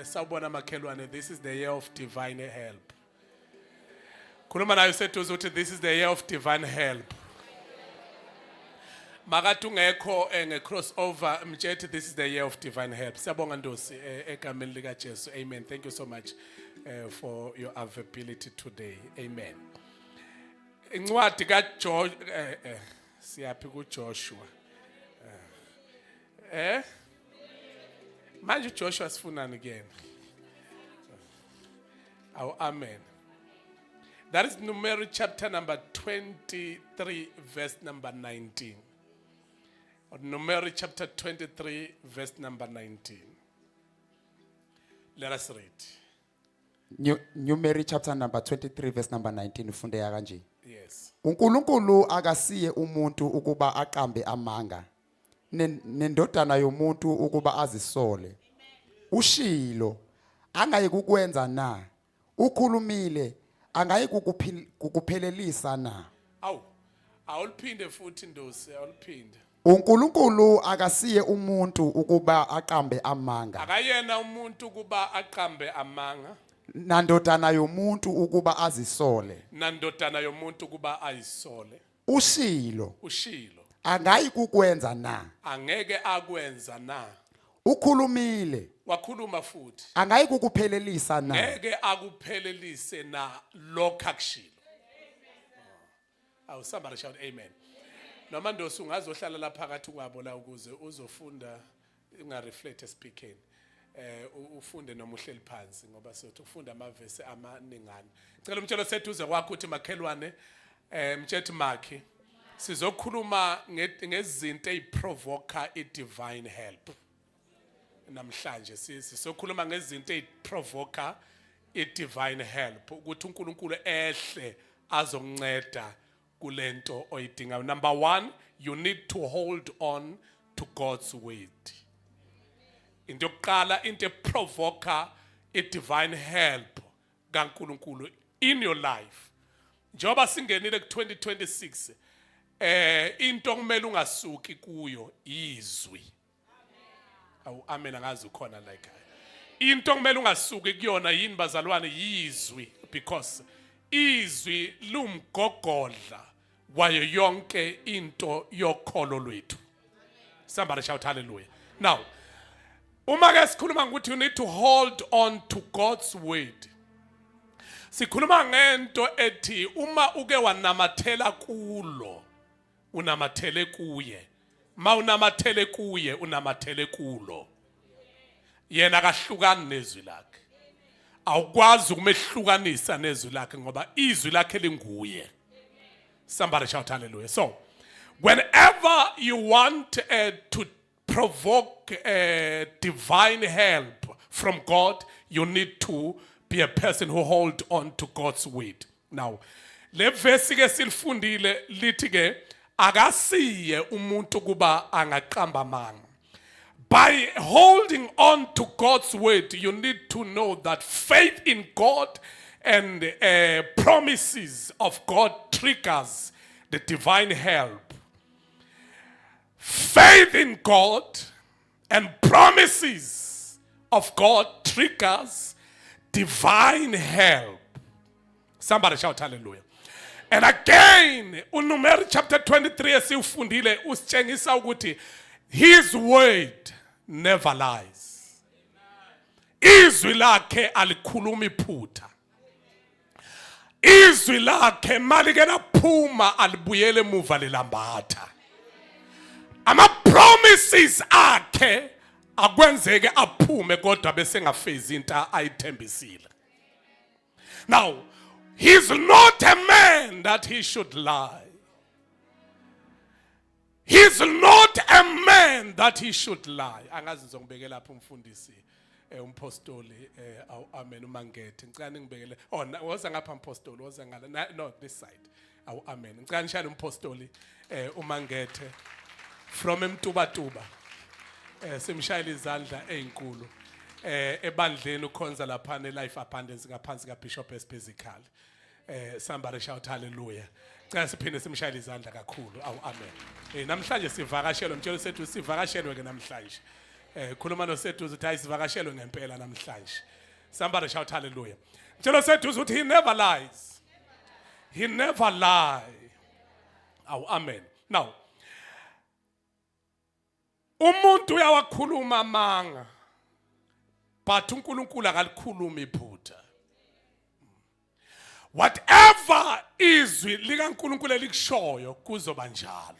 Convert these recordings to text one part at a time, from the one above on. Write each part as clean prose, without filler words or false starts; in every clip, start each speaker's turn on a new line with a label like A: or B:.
A: Sawubona makhelwane, this is the year of divine help. Khuluma nayo seduze uthi this is the year of divine help. Makati ungekho nge-crossover mtsheti this is the year of divine help. Siyabonga Ndosi egameni lika Jesu. Amen. Thank you so much for your availability today. Amen. Incwadi kaJoshua siyaphi kuJoshua. Manje Joshua sifunani again. Oh, amen. That is Numeri chapter number 23 verse number 19. Numeri chapter 23 verse number 19. Let us read.
B: Numeri chapter number 23 verse number 19 ufunde kanje.
A: Yes.
B: uNkulunkulu akasiye umuntu ukuba aqambe amanga nendodana yomuntu ukuba azisole. Ushilo angayi kukwenza na? Ukhulumile angayi kukuphelelisa na?
A: Awuliphinde futhi Ndosi, awuliphinde.
B: uNkulunkulu akasiye umuntu ukuba aqambe amanga.
A: Akayena umuntu ukuba aqambe amanga.
B: Nandodana yomuntu ukuba azisole.
A: Nandodana yomuntu ukuba ayisole.
B: Ushilo
A: Angayi
B: kukwenza na?
A: Angeke akwenza na?
B: Ukhulumile
A: Wakhuluma futhi.
B: angayi kukuphelelisa na?
A: Ngeke akuphelelise na lokho akushilo. Somebody shout amen. Noma Ndosi ungazohlala lapha phakathi kwabo la ukuze uzofunda ungareflect speaking. Ufunde noma uhleli phansi ngoba sothi ufunda amavesi amaningana. Ngicela umtshelo seduze kwakho uthi makhelwane mtshethi makhi sizokhuluma ngezinto eziprovoka i-divine help. Namhlanje sizokhuluma ngezinto eziprovoka i-divine help ukuthi uNkulunkulu ehle azokunceda kulento oyidingayo. Number 1, you need to hold on to God's word. Into yokuqala into eprovoka i-divine help kaNkulunkulu in your life. Njoba singenile ku-2026 into kumele ungasuki kuyo izwi. Amen angazi ukhona la ekhaya. Into kumele ungasuki kuyona yini bazalwane yizwi because izwi lumgogodla wayo yonke into yokholo lwethu. Somebody shout hallelujah. Now uma ke sikhuluma ukuthi you need to hold on to God's word. Sikhuluma ngento ethi uma uke wanamathela kulo unamathele kuye. Ma unamathele kuye unamathele kulo. Yena akahlukani nezwi lakhe. Awukwazi ukumehlukanisa nezwi lakhe ngoba izwi lakhe linguye. Somebody shout hallelujah. So whenever you want to provoke divine help from God, you need to be a person who hold on to God's word. Now, le verse ke silifundile lithi ke akasiye umuntu kuba angaqamba amanga. By holding on to God's word, you need to know that faith in God and promises of God triggers the divine help. Faith in God and promises of God triggers divine help. Somebody shout hallelujah. And again, uNumeri chapter 23 esifundile usitshengisa ukuthi his word never lies. Izwi lakhe alikhuluma iphutha. Izwi lakhe malike laphuma alibuyele emuva lilambatha. Ama promises akhe akwenzeke aphume kodwa bese ngafezi into ayithembisile. Now, he's not a man that he should lie. He's not a man that he should lie. Angazi ngizongibekela lapha umfundisi umpostoli amen uMangethe. Ngicela ngibekele woza ngapha umpostoli woza ngala no this side. Amen. Ngicela ngishale umpostoli uMangethe from eMtubatuba. Simshayela izandla ezinkulu. Ebandleni ukhonza lapha neLife Abundance ngaphansi kaBishop Espezikali. Somebody shout hallelujah. Cela siphinde simshayele izandla kakhulu. Amen. Namhlanje sivakashelwe mtshelo sethu sivakashelwe ke namhlanje. khuluma noseduze uthi ayisivakashelwe ngempela namhlanje. Somebody shout hallelujah. Mtshela oseduze uthi he never lies. He never lies. Oh, amen. Now, umuntu uyawakhuluma amanga, but uNkulunkulu akalikhuluma iphutha. Whatever izwi likaNkulunkulu elikushoyo kuzoba njalo.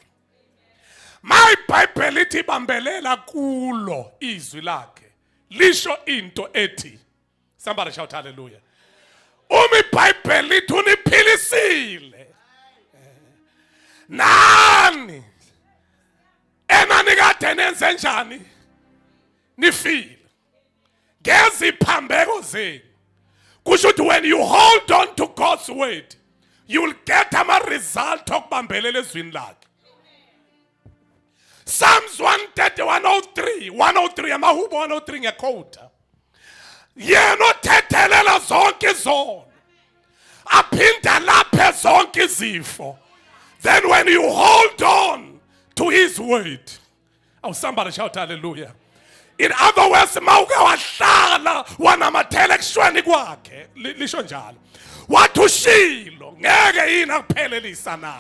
A: My Bible lithi bambelela kulo izwi lakhe. Lisho into ethi. Somebody shout hallelujah. IBhayibheli lithi uniphilisile. Nani enani kade nenze njani nifile ngeziphambeko zenu. Kusho ukuthi when you hold on to God's word, you will get a result okubambelela ezwini lakhe. Psalms 130, 103 amahubo 103 ngequota. Yena othethelela zonke izono, aphinda laphe zonke izifo. Then when you hold on to his word, oh, somebody shout hallelujah. In other words, mawuke wahlala wanamathela ekushweni kwakhe, lisho njalo. Wathi ushilo ngeke yini akuphelelisa na.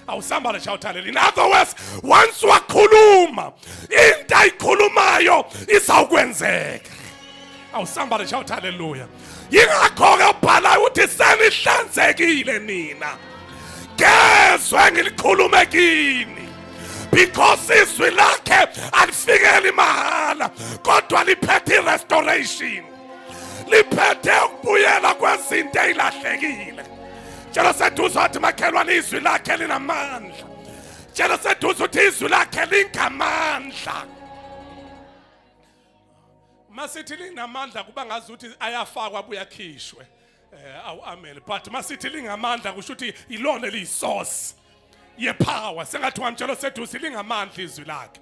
A: Oh, somebody shout hallelujah. In other words, once wakhuluma, into ayikhulumayo izawukwenzeka. Oh, somebody shout hallelujah. Yingakho ke ubhala uthi senihlanzekile nina. Gezwe ngilikhulume kini. Because izwi lakhe alifikeli mahala, kodwa liphethe restoration. Liphethe ukubuyela kwezinto ezilahlekile. Tshela seduze uthi makhelwane izwi lakhe linamandla. Tshela seduze uthi izwi lakhe lingamandla. Masithi linamandla kuba ngazuthi ayafakwa buyakhishwe. Awu amen. But masithi lingamandla kusho ukuthi ilona liyisource ye power. Sengathi wamtshela seduze lingamandla izwi lakhe.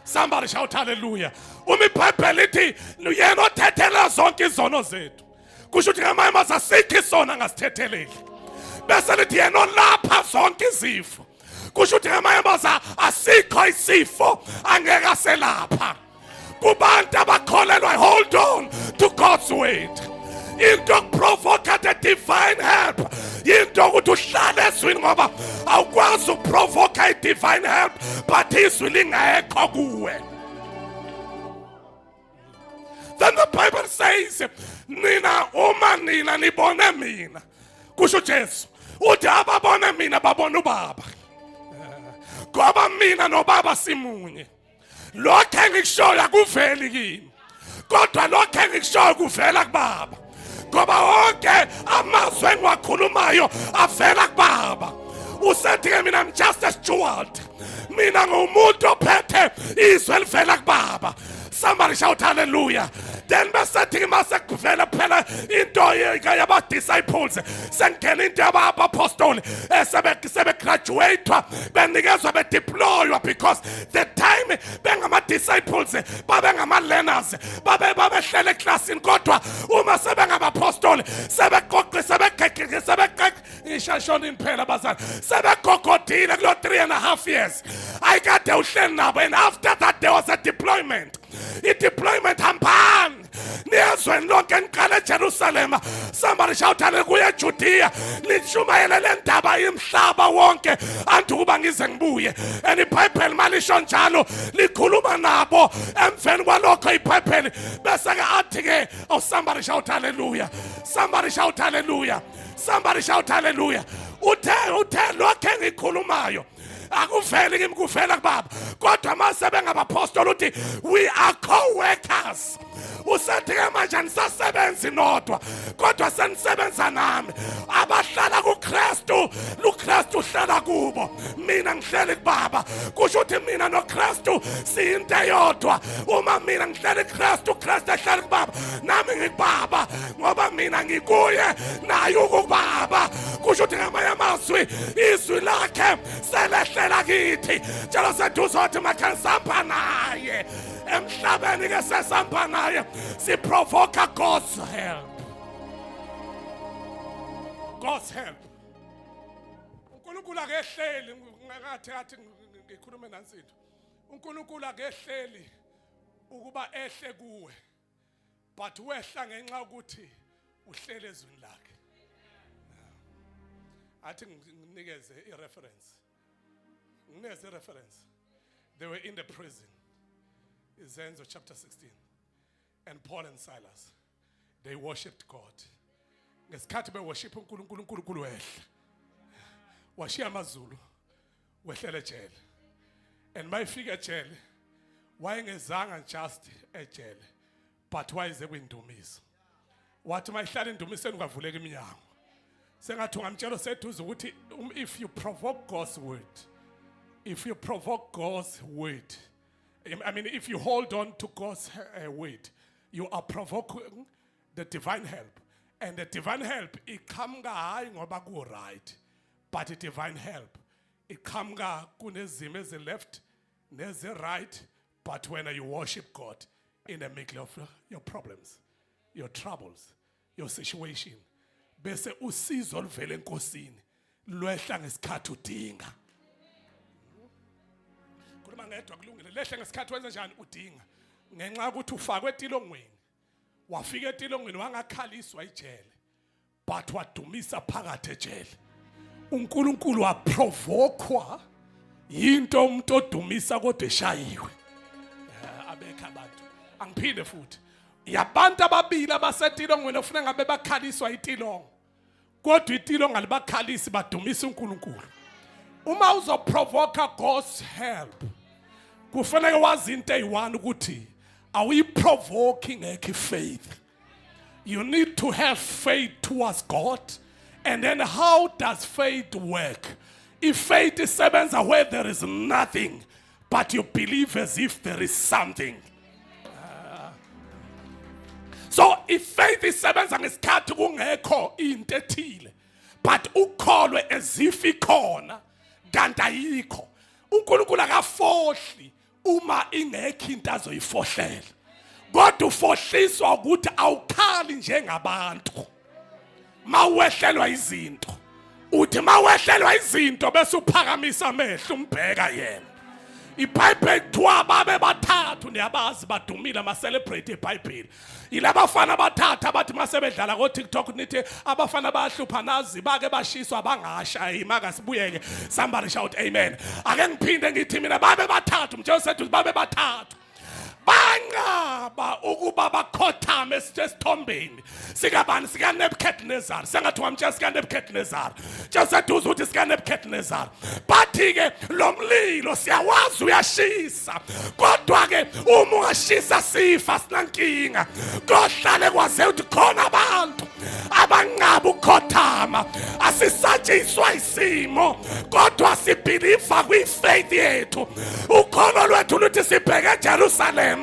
A: Somebody shout hallelujah. IBhayibheli lithi yena othethela zonke izono zethu. Kusho ukuthi ngamanye amazwi asikho isona angasithetheleli. Bese lithi yena olapha zonke izifo. Kusho ukuthi ngamanye amazwi asikho isifo angeke aselapha. Kubantu abakholelwa, hold on to God's word. Into provoke the divine help. Into ukuthi uhlale ezwini ngoba awukwazi ukuprovoke a divine help but izwi lingekho kuwe. Then the Bible says, nina uma nina nibone mina. Kusho Jesu uthi ababone mina babona uBaba. Ngoba mina noBaba simunye. Lokho engikushoyo akuveli kimi, kodwa lokho engikushoyo kuvela kuBaba. Ngoba wonke amazwi engiwakhulumayo avela kuBaba. Usethi ke mina I'm just a steward. Mina ngumuntu ophethe izwi elivela kuBaba. Somebody shout hallelujah. Then besethi mase kuvela phela into yaba disciples sengena into yaba apostoli sebe graduate benikezwe be deploywa because the time bengama disciples babengama learners babehlele eclassini kodwa uma sebengaba apostoli sebeqoqe sebeqeqe ishashoni phela bazali sebegogodile kulo 3.5 years ayikade uhleli nabo and after that there was a deployment. I-deployment hambani niyezweni lonke niqala eJerusalema. Somebody shout hallelujah. Judea lishumayele le ndaba imhlaba wonke anti kuba ngize ngibuye. And iBhayibheli malisho njalo likhuluma nabo emveni kwalokho iBhayibheli bese ke athi ke oh somebody shout hallelujah. Somebody shout hallelujah. Somebody shout hallelujah. Uthe lokho engikhulumayo akuveli kimi kuvela kuBaba kodwa mase bengabapostoli uthi we are co-workers. Usethi ke manje anisasebenzi nodwa kodwa senisebenza nami abahlala kuKristu. uKristu uhlala kubo, mina ngihleli kuBaba. Kusho ukuthi mina noKristu siyinto eyodwa. Uma mina ngihleli kuKristu, uKristu ehlala kuBaba, nami ngikuBaba ngoba mina ngikuye naye ukuBaba. Kusho ukuthi ngamanye amazwi izwi lakhe selehlela kithi. Tshela seduze uthi makhe sihamba naye emhlabeni ke sesihamba naye siprovoke God's help. God's help. uNkulunkulu akehleli ngathi ngikhulume nansini. uNkulunkulu akehleli ukuba ehle kuwe but wehla ngenxa ukuthi uhlele ezweni lakhe. Athi nginikeze ireference. Nginikeze ireference. They were in the prison. Izenzo chapter 16. And Paul and Silas, they worshipped God. Ngesikhathi be worship uNkulunkulu wehla. Washiya amazulu wehlela ejele. And mayifika ejele wayengezanga just ejele but wayize kwindumiso. Wathi mayihlala indumisweni ungavuleka iminyango. Sengathi ungamtshela seduze ukuthi if you provoke God's word, if you provoke God's word, I mean if you hold on to God's word, you are provoking the divine help. And the divine help it come hayi ngoba ku right, but the divine help it come kunezimo eze left neze right, but when you worship God in the middle of your problems, your troubles, your situation, bese usizo oluvela enkosini lwehla ngesikhathi udinga. Kuba ngedwa kulungile lehla ngesikhathi wenza njani udinga ngenxa ukuthi ufakwe etilongweni. Wafika etilongweni wangakhaliswa ejele but wadumisa phakathi ejele. uNkulunkulu waprovokwa into umuntu odumisa kodwa eshayiwe. Abekho abantu angiphinde futhi yabantu ababili abasetilongweni ofuna ngabe bakhaliswa itilongo kodwa itilongo alibakhalisi badumisa uNkulunkulu. Uma uzoprovoka God's help kufanele wazi into eyi1 ukuthi are we provoking faith? You need to have faith towards God. And then how does faith work? If faith is sebenza where there is nothing, but you believe as if there is something. So if faith is sebenza ngesikhathi kungekho into ethile, but ukholwe as if ikhona, kanti ayikho. uNkulunkulu akafohli uma ingekho into azoyifohlela. Kodwa ufohliswa ukuthi awukhali njengabantu. Mawehlelwa izinto. Uthi mawehlelwa izinto bese uphakamisa amehlo umbheka yena. iBhayibheli kuthiwa babe bathathu niyabazi badumile ama celebrate iBhayibheli. Yilabafana bathathu abathi masebedlala ko TikTok nithi abafana bayahlupha nazi bake bashiswa bangasha imaka sibuyeke. Somebody shout amen. Ake ngiphinde ngithi mina babe bathathu mtshela sethu babe bathathu. Bangaba ukuba bakhothame esithombeni sikabani sika Nebuchadnezzar. Sengathi wamtshela sika Nebuchadnezzar. Jeseduze uthi sika Nebuchadnezzar. Bathi ke lo mlilo siyawazi uyashisa. Kodwa ke uma ungashisa sifa sinankinga. Kohlale kwaze uthi khona abantu abangaba ukhothama asisatshiswa isimo kodwa sibhiliva kwi-faith yethu. Ukholo lwethu luthi sibheke eJerusalem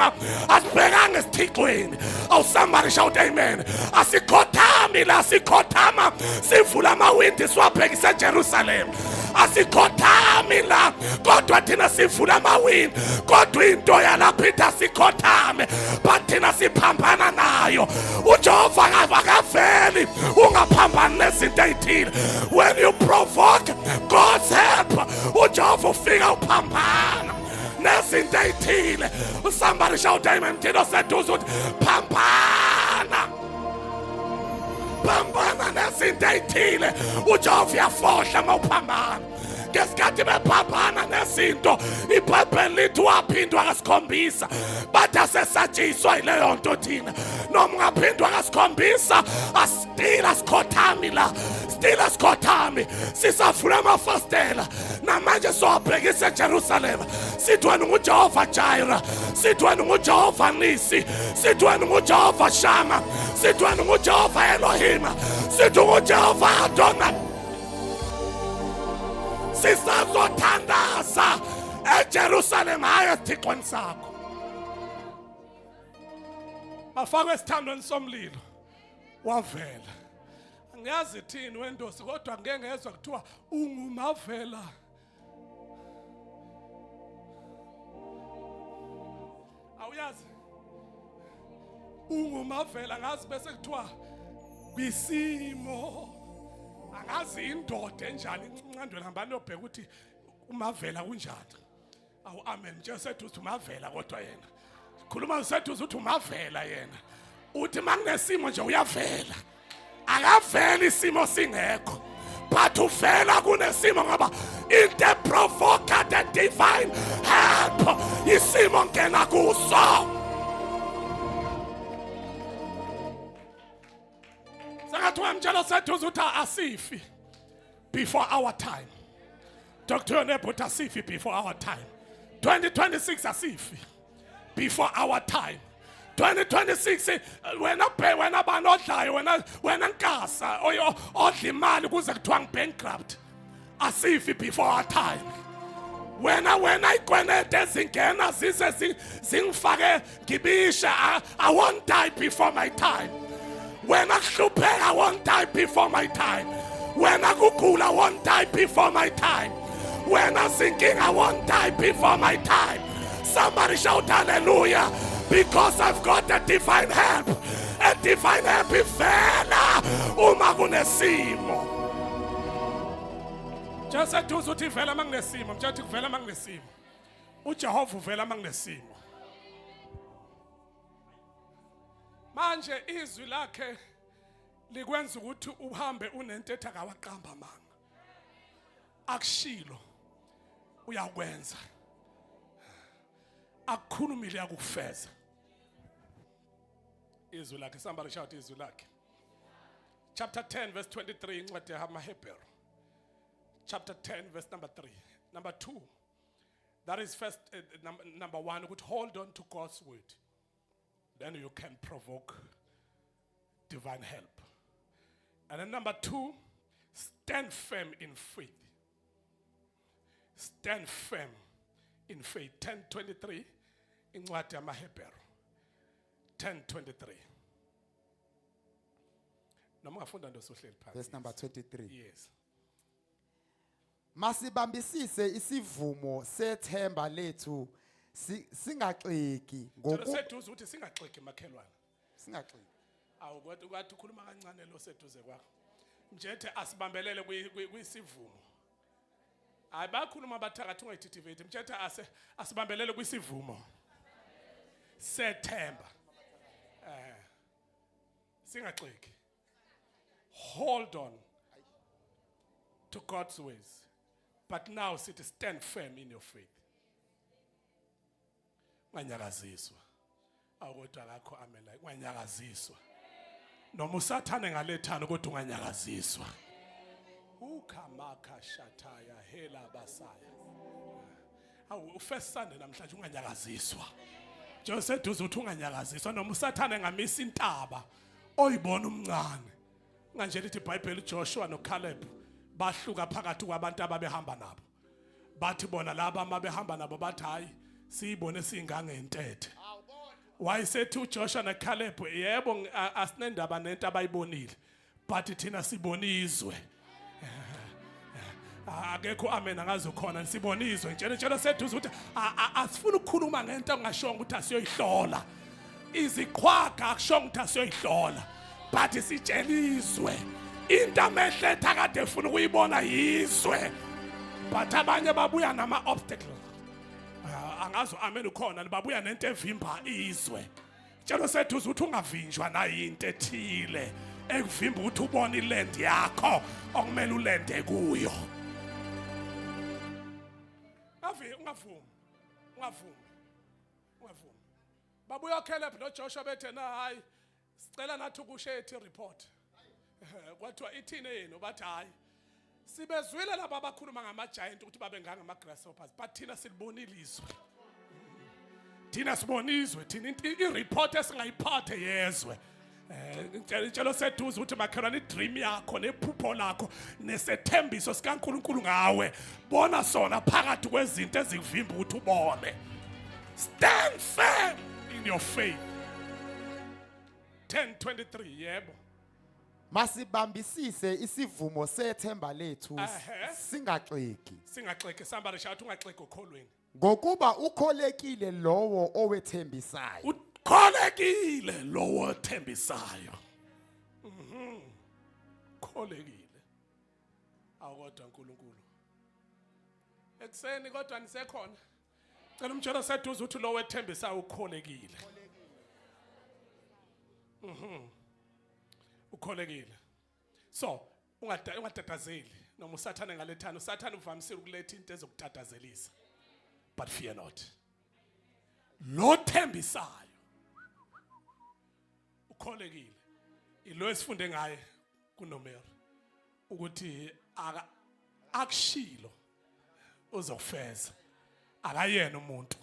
A: asibhekanga esithixweni. Oh somebody shout amen. Asikhothami la sikhothama sivula amawindi siwabhekise eJerusalem. Asikhothami la kodwa thina sivula amawindi kodwa into yalapha ithi asikhothame but thina siphambana nayo. uJehova akaveli ungaphambani nezinto ezithile. When you provoke God's help uJehova ufika uphambana nezinto ezithile. Somebody shout amen. Thina seduze uthi phambana. Phambana nezinto ezithile uJehova uyafohla mawuphambana. Ngesikhathi bephambana nezinto iBhayibheli lithi waphindwa kasikhombisa bathi asesatshiswa yileyo nto thina. Noma ungaphindwa kasikhombisa asitila sikhothami la. Stila sikhothami sisavula amafastela namanje sobhekisa eJerusalem. Sithi wena nguJehova Jireh. Sithi wena nguJehova Nisi. Sithi wena nguJehova Shama. Sithi wena nguJehova Elohim. Sithi nguJehova Adonai. Sisazothandaza eJerusalem hayi esithixweni sakho. Bafakwe esithandweni somlilo wavela. Angiyazi thini wendosi kodwa ngeke ngezwe kuthiwa ungumavela. Awuyazi ungumavela ngazi bese kuthiwa kwisimo. Angazi indoda enjani incandwe ngambani yobheka ukuthi umavela kunjani. Awu amen. Nje sethu umavela kodwa yena khuluma useduze uthi umavela yena uthi manginesimo nje uyavela akavela isimo singekho but uvela kunesimo ngoba into provoke the divine help isimo ngena kuso sangathi wamtshela seduze uthi asifi before our time. Dr. Nepot asifi before our time. 2026 asifi before our time. 2026 wena banodlayo wena nkasa odla imali kuze kuthiwa ngibankrupt asifi before our time. Wena ikwenete ezingena zize zingifake ngibisha I won't die before my time. Wena kuhlupheka I won't die before my time. Wena kugula I won't die before my time. When I'm thinking I won't die before my time. Somebody shout hallelujah. Because I've got a divine help. A divine help ivela uma kunesimo. Just said to uthi vela manginesimo. Mthatha kuvela manginesimo. uJehova uvela manginesimo. Manje izwi lakhe likwenza ukuthi uhambe unentetha kawaqamba manga. Akushilo uyakwenza akukhulumile yakufeza izwi lakhe. Somebody shout izwi lakhe. Chapter 10 verse 23 incwadi yamaHebheru. Chapter 10 verse number 3. Number 2, that is first number 1, you could hold on to God's word, then you can provoke divine help. And then number 2, stand firm in faith. Stand firm in faith. 10:23 incwadi yamaHebheru. 10:23. Noma ngafunda ndosohleli phansi.
B: Verse number 23.
A: Yes.
B: Masibambisise isivumo sethemba lethu singaxeki
A: Ngoku seduze uthi singaxeki makhelwane.
B: singaxeki.
A: Awu kodwa kwathi ukhuluma kancane lo seduze kwakho. Njethe asibambelele kwisivumo. Hayi bakhuluma bathakathi ungayithithivete. Mthethe asibambelele kwisivumo sethemba. Singaxeki. Hold on to God's ways. But now sit, stand firm in your faith. Nganyakaziswa. Akodwa akho amen like nganyakaziswa. Noma usathane ngalethana kodwa unganyakaziswa. Ukamaka shataya hela basaya. Awu first Sunday namhlanje unganyakaziswa. Jose duze uthi unganyakaziswa noma usathane ngamisa intaba oyibona umncane. Nganje lithi iBhayibheli Joshua noCaleb bahluka phakathi kwabantu ababehamba nabo. Bathi bona laba ababehamba nabo bathi hayi siyibone singangentethe. Wayesethi uJoshua noCaleb yebo asinendaba nento abayibonile but thina sibona izwe. Akekho amen angazi khona sibona izwe njalo seduze ukuthi asifuna ukukhuluma ngento engashongo ukuthi asiyoyihlola. Iziqhwaga akushongo ukuthi asiyoyihlola but sitshela izwe. Into amehletha kade ufuna ukuyibona yizwe but abanye babuya nama obstacle. Angazo amen ukhona babuya nento evimba izwe. Tshelo seduze ukuthi ungavinjwa nayo into ethile ekuvimba ukuthi ubone iland yakho okumele ulende kuyo. Ungavumi. Babuya Caleb noJoshua bethe na hayi sicela nathi ukushe ethi report. Kwathiwa ithini yenu bathi hayi sibezwile laba abakhuluma ngama-giant ukuthi babe ngama-grasshoppers but thina silibonile izwe. Thina sibona izwe thina i-report esingayiphathe yezwe. Ngicela seduze ukuthi makhelwane idream yakho nephupho lakho nesethembiso sikaNkulunkulu ngawe bona sona phakathi kwezinto ezikuvimba ukuthi ubone. Stand firm in your faith. 10:23 yebo.
B: Masibambisise isivumo sethemba lethu singaxeki.
A: Singaxeki. Somebody shout ungaxeki ukholweni.
B: Ngokuba ukholekile lowo owethembisayo.
A: Ukholekile lowo othembisayo. Kholekile. Akodwa uNkulunkulu. Ekseni kodwa nisekhona. Cela umtshela seduze uthi lo wethembisa ukholekile. Ukholekile. So, ungatatazeli noma usathane ngalethana, usathane uvamisile ukuletha into ezokutatazelisa. But fear not. Lo thembisayo ukholekile. Ilo esifunde ngaye kuNomeri ukuthi akushilo uzofeza akayena umuntu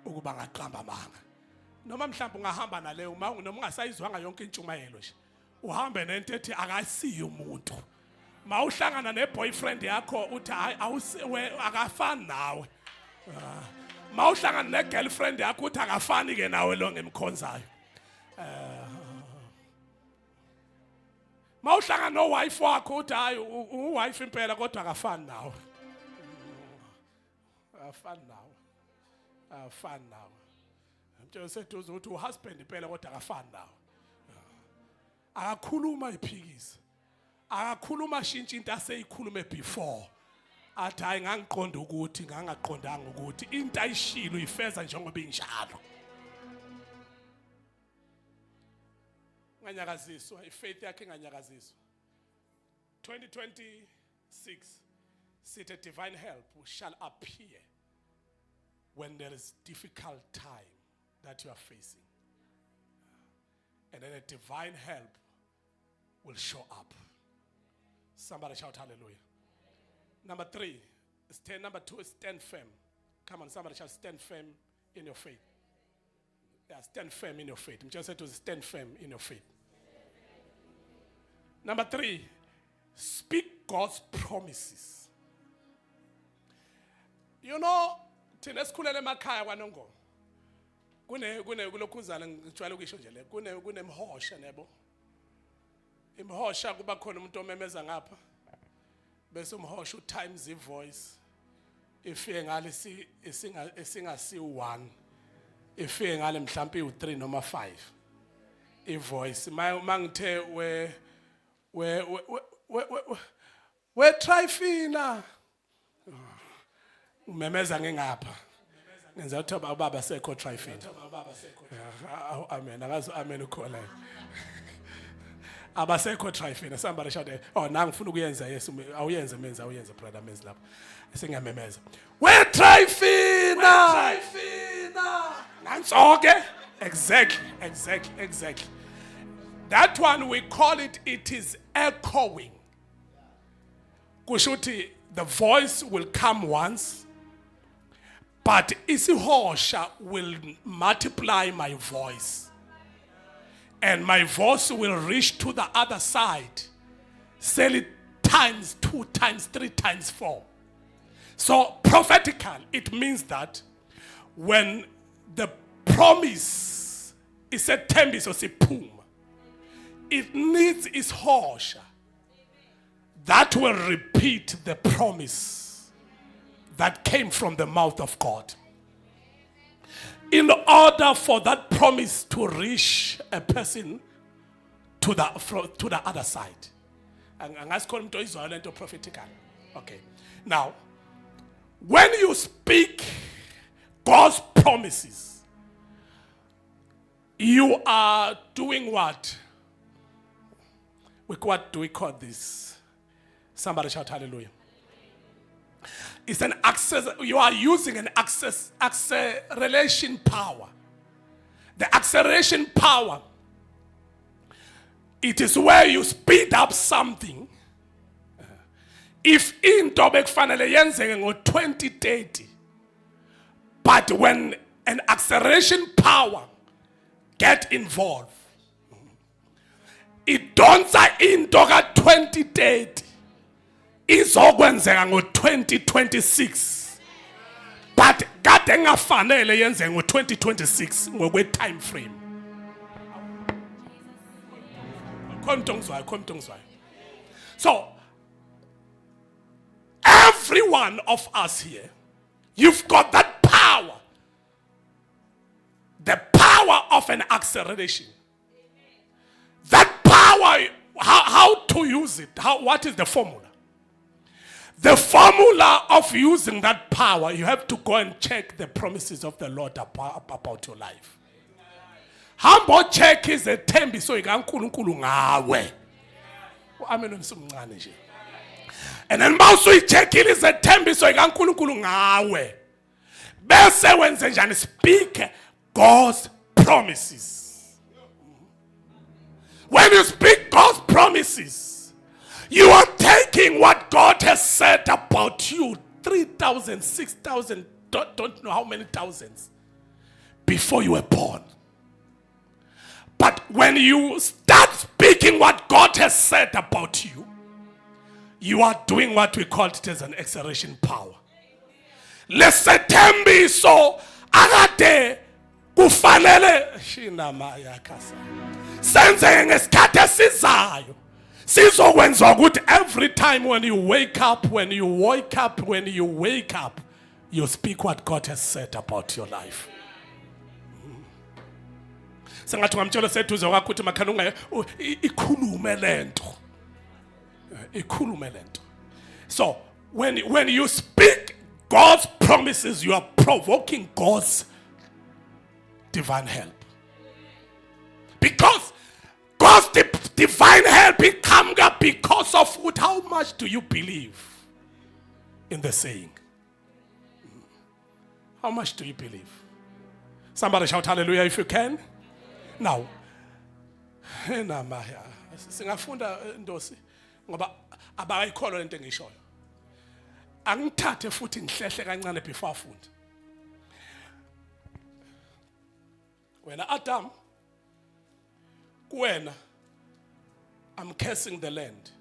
A: ukuba ngaqamba amanga. Noma mhlawumbe ungahamba naleyo noma ungasayizwanga yonke intshumayelo nje. Uhambe nento ethi akasiyo umuntu. Mawuhlangana neboyfriend yakho uthi akafani nawe. Mawuhlangana negirlfriend yakho uthi akafani ke nawe lo ngemkhonzayo. Mawuhlangana nowife wakho uthi hayi uwife impela kodwa akafani nawe. Afani nawe. Afani nawe. Mtshela seduze uthi uhusband impela kodwa akafani nawe. Akakhuluma iphikisa. Akakhuluma shintsha into aseyikhulume before. Athi hayi ngangiqonda ukuthi ngangaqondanga ukuthi into ayishilo uyifeza njengoba injalo. Nganyakaziswa ifaith yakhe nganyakaziswa. 2026 sithi divine help shall appear when there is difficult time that you are facing. And then a divine help will show up. Somebody shout hallelujah. Number 3, number 2 is stand firm. Come on, somebody shout stand firm in your faith. Yeah, stand firm in your faith. I'm just saying to stand firm in your faith. Number 3, speak God's promises. You know, thina esikhulele emakhaya kwaNongoma. Kulokhuzana ngijwayele ukisho nje le. Kunemhosha nebo. Imhosha kuba khona umuntu omemeza ngapha. Bese umhosha times the voice. Ifike ngale isingasi u1. Ifike ngale mhlambi u3 noma 5. Ivoice mangithe we Trifina. Umemeza ngengapha. Ngenza ukuthi ubaba sekho Trifina. Amen. Akazi amen ukhola. Abasekho Trifina. Somebody shout oh nangifuna ukuyenza Yesu awuyenze menza awuyenze brother menza lapha. Singiyamemeza. We Trifina. Nansoke. Exactly. That one we call it is echoing. Kushuti the voice will come once, but isihosha will multiply my voice. And my voice will reach to the other side. Say it times 2, times 3, times 4. So prophetical, it means that when the promise is a tembis or sipum, it needs its hosha that will repeat the promise that came from the mouth of God. In order for that promise to reach a person to the other side. Prophetical. Okay. Now, when you speak God's promises, you are doing what? What do we call this? Somebody shout hallelujah. It's an access, you are using an acceleration power. The acceleration power, it is where you speed up something. If into bekufanele yenzeke ngo-2030, but when an acceleration power get involved, idonsa into ka-2030 izokwenzeka ngo-2026, but kade engafanele yenzeke ngo-2026 ngokwe-time frame. So every one of us here, you've got that power, the power of an acceleration. That power, how to use it? What is the formula? The formula of using that power, you have to go and check the promises of the Lord about your life. Hambo check is a thembiso ikaNkulunkulu ngawe. Amen umsumncane nje. And then mawusu check is a thembiso ikaNkulunkulu ngawe. Bese wenze njani? Speak God's promises. When you speak God's promises, you are taking what God has said about you, 3,000, 6,000, don't know how many thousands, before you were born. But when you start speaking what God has said about you, you are doing what we call it as an acceleration power. Lesethembiso akade kufanele shinama yakasa senze ngesikhathi esizayo sizokwenza ukuthi every time when you wake up, you speak what God has said about your life. Sengathi ngamtshela sethuze kwakho ukuthi makhana ikhulume lento. Ikhulume lento. So when you speak God's promises, you are provoking God's divine help. Because God's divine help it comes up because of what, how much do you believe in the saying? How much do you believe? Somebody shout hallelujah if you can. Now, singafunda Ndosi ngoba abakayikholwa lento engishoyo. Angithathe futhi ngihlehle kancane before afunde. Wena Adam, kuwena, I'm cursing the land.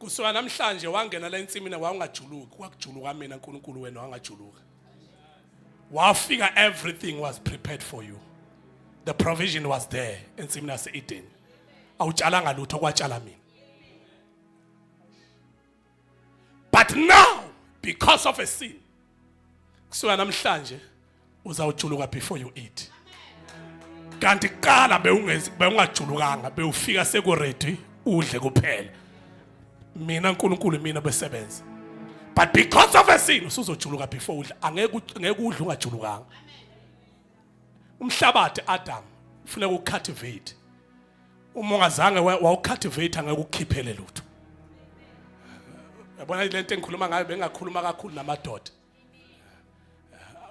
A: Kusuka namhlanje wangena la ensimini wawungajuluki, kwakujuluka mina uNkulunkulu wena wangajuluka. Wafika, everything was prepared for you. The provision was there ensimini yase-Eden. Awutshalanga lutho kwatshala mina. But now, because of a sin, kusuka namhlanje uzawujuluka before you eat. Kanti qala bewungajulukanga bewufika sekuredi udle kuphela. Mina uNkulunkulu mina besebenza. But because of a sin usuzojuluka before udle. Angeke udle ungajulukanga. Umhlabathi Adam ufuna ukucultivate. Uma ungazange wawucultivate angeke ukukhiphele lutho. Yabona lento engikhuluma ngayo bengakhuluma kakhulu namadoda.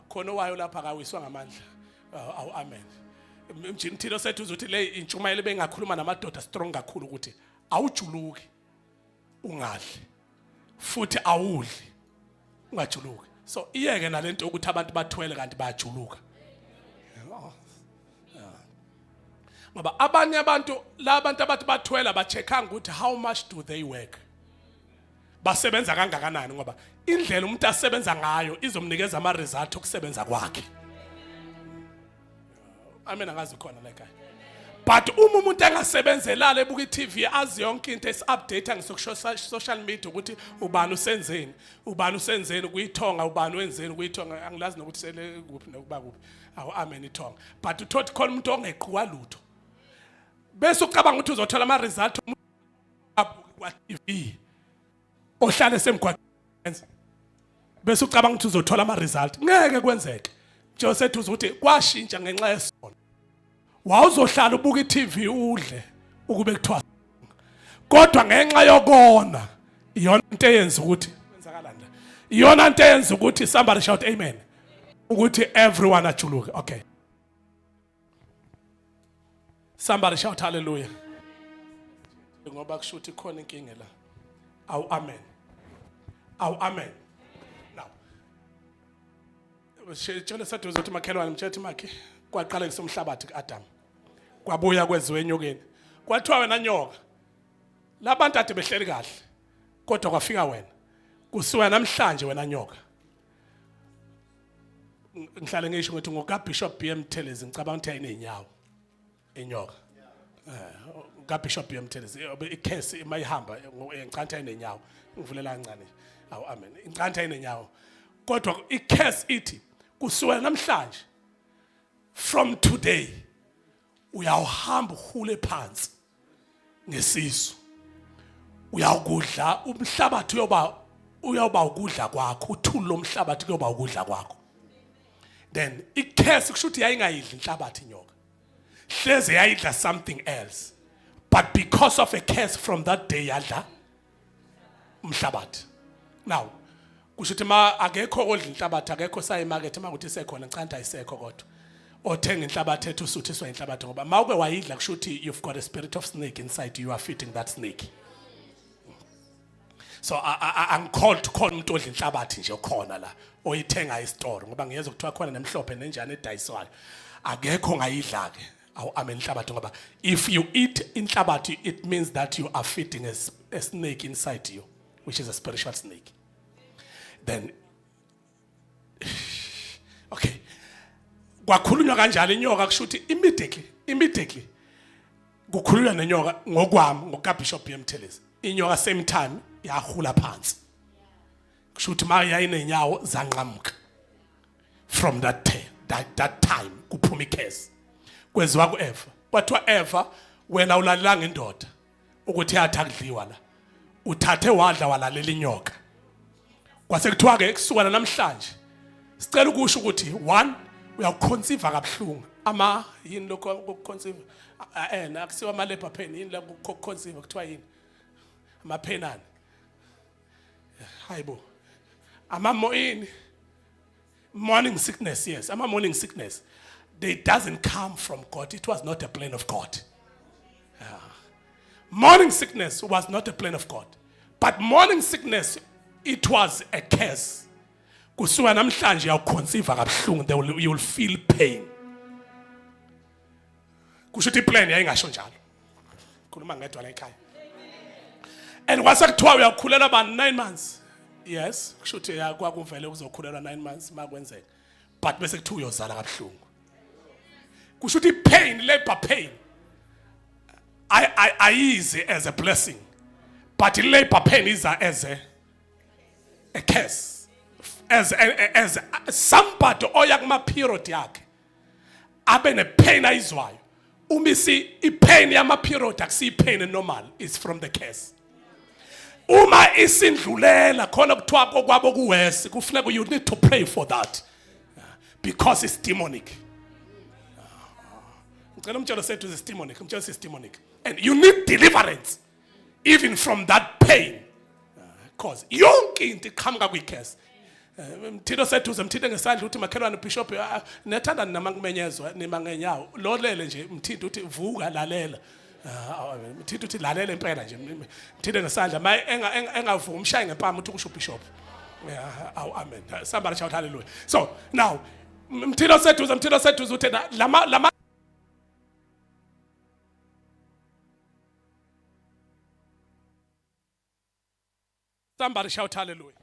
A: Khona wayo lapha akawiswa ngamandla. Awu amen. Mjimthilo sethu uzothi le intshumayelo bengakhuluma namadoda strong kakhulu ukuthi awujuluki ungadli futhi awudli ungajuluki. So iyeke nalento ukuthi abantu bathwele kanti bayajuluka. Ngoba abanye abantu labantu abathi bathwela bacheckanga ukuthi how much do they work. Basebenza kangakanani ngoba indlela umuntu asebenza ngayo izomnikeza ama result okusebenza kwakhe. Amen angazi khona la ekhaya. But uma umuntu engasebenzelala ebuka iTV azi yonke into esi-update ngisho social media ukuthi ubani usenzeni kuyithonga ubani wenzeni kuyithonga angilazi nokuthi sele kuphi nokuba kuphi. Awu amen ithonga. But uthothi khona umuntu ongeqhwa lutho. Bese ucabanga ukuthi uzothola ama result kwa TV. Ohlale semgwaqeni. Bese ucabanga ukuthi uzothola ama result. Ngeke kwenzeke. Nje sethu ukuthi kwashintsha ngenxa yesono. Wawuzohlala ubuka iTV udle ukube kuthiwa. Kodwa ngenxa yokona iyona into eyenza ukuthi kwenzakalani la. Iyona into eyenza ukuthi somebody shout amen. Ukuthi everyone ajuluke. Okay. Somebody shout hallelujah. Ngoba kushuthi khona inkinga la. Awu amen. Awu amen. Now. Tshela sethu uzothi makhelwane mtshethi makhe kwaqala ngisomhlabathi kuAdam. Kwabuya kweziwe enyokeni. Kwathiwa wena nyoka. Labantu ade behleli kahle. Kodwa kwafika wena. Kusuka namhlanje wena nyoka. Ngihlale ngisho ukuthi ngoka Bishop BM Tellez ngicabanga ukuthi ayinenyawo. Enyoka. Ka Bishop BM Tellez ikhesi mayihamba ngicantha ayinenyawo. Ngivulela kancane. Awu amen. Incantha ayinenyawo. Kodwa ikhesi ithi kusuka namhlanje from today uyawuhamba uhule phansi ngesisu uyawukudla umhlabathi uyoba ukudla kwakho, uthuli lomhlabathi kuyoba ukudla kwakho. Then ikhesi kusho ukuthi yayingayidli inhlabathi inyoka, hleze yayidla something else, but because of a curse from that day yadla umhlabathi. Now kusho ukuthi ma akekho odla inhlabathi, akekho sayimarket uma ukuthi isekhona, cha ayisekho kodwa othenga inhlabathi ethu usuthiswa inhlabathi, ngoba mawuke wayidla kusho ukuthi you've got a spirit of snake inside you, are feeding that snake. So I'm called to call umuntu odla inhlabathi nje okhona la oyithenga e-store, ngoba ngiyeza ukuthiwa khona nemhlophe nenjani edayiswayo, akekho ngayidla ke amen inhlabathi, ngoba if you eat inhlabathi it means that you are feeding a snake inside you, which is a spiritual snake. Then okay, kwakhulunywa kanjalo inyoka kusho ukuthi immediately kukhulunywa nenyoka ngokwami ngokaBishop Bmthelezi, inyoka same time yahula phansi, kusho ukuthi ma yayinenyawo zanqamuka. From that time kuphuma ikhesi kweziwa kuEva, kwathiwa Eva wena ulalelanga indoda ukuthi yathi akudliwa la, uthathe wadla walalela inyoka. Kwase kuthiwa ke kusukela namhlanje sicela ukusho ukuthi 1 uyakuconceive kabuhlungu ama yini lokho ukuconceive akusiwa ama labor pain, yini la ukuconceive kuthiwa yini ama penani, hayibo ama morning sickness. Yes, ama morning sickness, they doesn't come from God. It was not a plan of God. Morning sickness was not a plan of God, but morning sickness, it was a curse. Kusuka namhlanje uyawuconceive kabuhlungu, you will feel pain. Kusho ukuthi plan yayingasho njalo, khuluma ngedwa la ekhaya. And kwase kuthiwa uyakhulela abantu 9 months. Yes, kusho ukuthi kwakumvele uzokhulelwa 9 months makwenzeka, but bese kuthiwa uyozala kabuhlungu. Kusho ukuthi pain, labor pain ayize as a blessing, but labor pain is as a curse, as somebody oya kuma period yakhe abe ne pain ayizwayo. Umisi ipain yama period akusi pain normal, is from the curse. Uma isindlulela khona kuthiwa kwabo kuwesi, kufuneka you need to pray for that, because it's demonic. Ngicela umtshelo sethu is demonic, umtshelo is demonic, and you need deliverance even from that pain, because yonke into iqhamuka kwi-curse. Mthito sethu mthinte ngesandla uthi makhelwane bishop nethanda nama kumenyezwa nima ngenyawo lolele nje, mthinte uthi vuka lalela, mthinte uthi lalela impela nje, mthinte ngesandla maye engavumi umshaye ngempama uthi kusho bishop. Amen, somebody shout hallelujah. So now mthito sethu uthi lama somebody shout hallelujah.